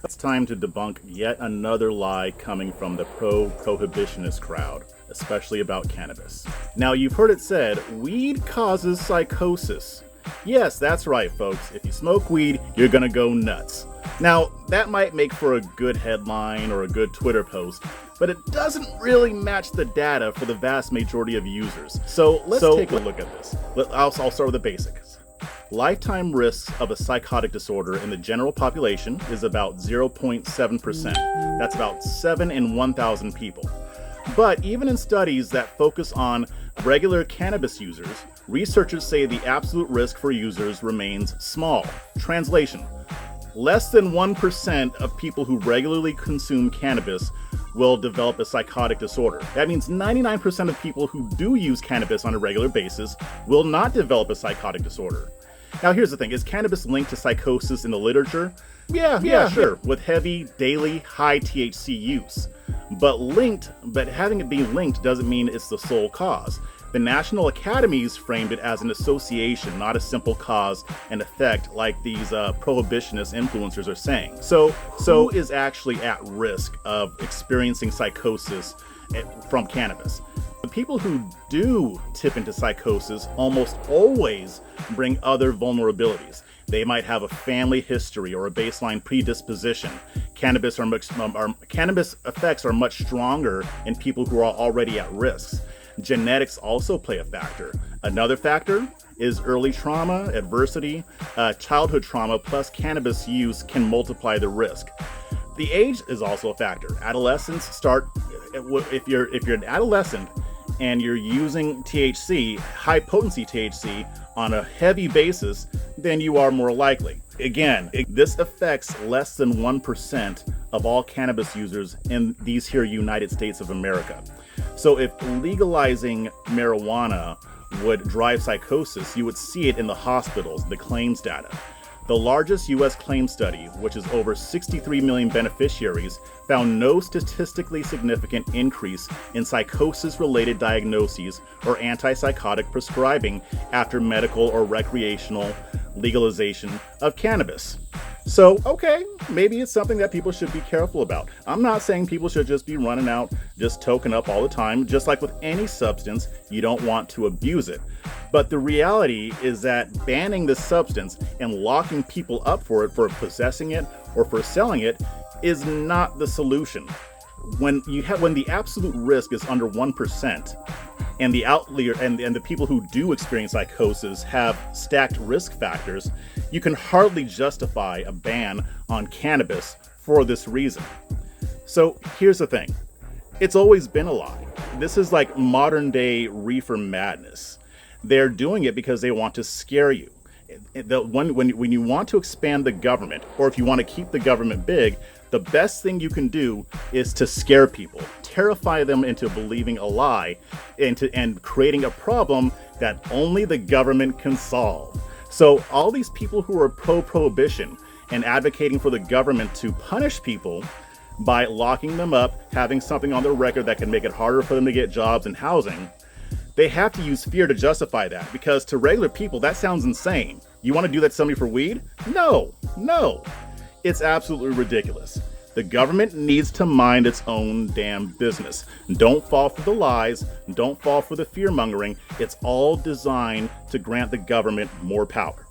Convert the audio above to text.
It's time to debunk yet another lie coming from the pro-prohibitionist crowd, especially about cannabis. Now, you've heard it said, weed causes psychosis. Yes, that's right, folks. If you smoke weed, you're gonna go nuts. Now, that might make for a good headline or a good Twitter post, but it doesn't really match the data for the vast majority of users. So let's take a look at this. I'll start with the basics. Lifetime risks of a psychotic disorder in the general population is about 0.7%. That's about 7 in 1,000 people. But even in studies that focus on regular cannabis users, researchers say the absolute risk for users remains small. Translation: less than 1% of people who regularly consume cannabis will develop a psychotic disorder. That means 99% of people who do use cannabis on a regular basis will not develop a psychotic disorder. Now, here's the thing. Is cannabis linked to psychosis in the literature? Yeah, sure, with heavy, daily, high THC use. But having it be linked doesn't mean it's the sole cause. The National Academies framed it as an association, not a simple cause and effect like these prohibitionist influencers are saying. So who is actually at risk of experiencing psychosis from cannabis? The people who do tip into psychosis almost always bring other vulnerabilities. They might have a family history or a baseline predisposition. Cannabis effects are much stronger in people who are already at risk. Genetics also play a factor. Another factor is early trauma, adversity, childhood trauma, plus cannabis use can multiply the risk. The age is also a factor. Adolescents start, if you're an adolescent and you're using THC, high potency THC, on a heavy basis, then you are more likely. Again, this affects less than 1% of all cannabis users in these here United States of America. So if legalizing marijuana would drive psychosis, you would see it in the hospitals, the claims data. The largest U.S. claim study, which is over 63 million beneficiaries, found no statistically significant increase in psychosis-related diagnoses or antipsychotic prescribing after medical or recreational legalization of cannabis. So, okay, maybe it's something that people should be careful about. I'm not saying people should just be running out, just toking up all the time. Just like with any substance, you don't want to abuse it. But the reality is that banning the substance and locking people up for it, for possessing it or for selling it, is not the solution. When the absolute risk is under 1%, and the outlier and the people who do experience psychosis have stacked risk factors, you can hardly justify a ban on cannabis for this reason. So here's the thing. It's always been a lie. This is like modern day reefer madness. They're doing it because they want to scare you. When you want to expand the government, or if you want to keep the government big, the best thing you can do is to scare people, terrify them into believing a lie, and creating a problem that only the government can solve. So all these people who are pro-prohibition and advocating for the government to punish people by locking them up, having something on their record that can make it harder for them to get jobs and housing, they have to use fear to justify that, because to regular people, that sounds insane. You want to do that to somebody for weed? No. It's absolutely ridiculous. The government needs to mind its own damn business. Don't fall for the lies. Don't fall for the fear mongering. It's all designed to grant the government more power.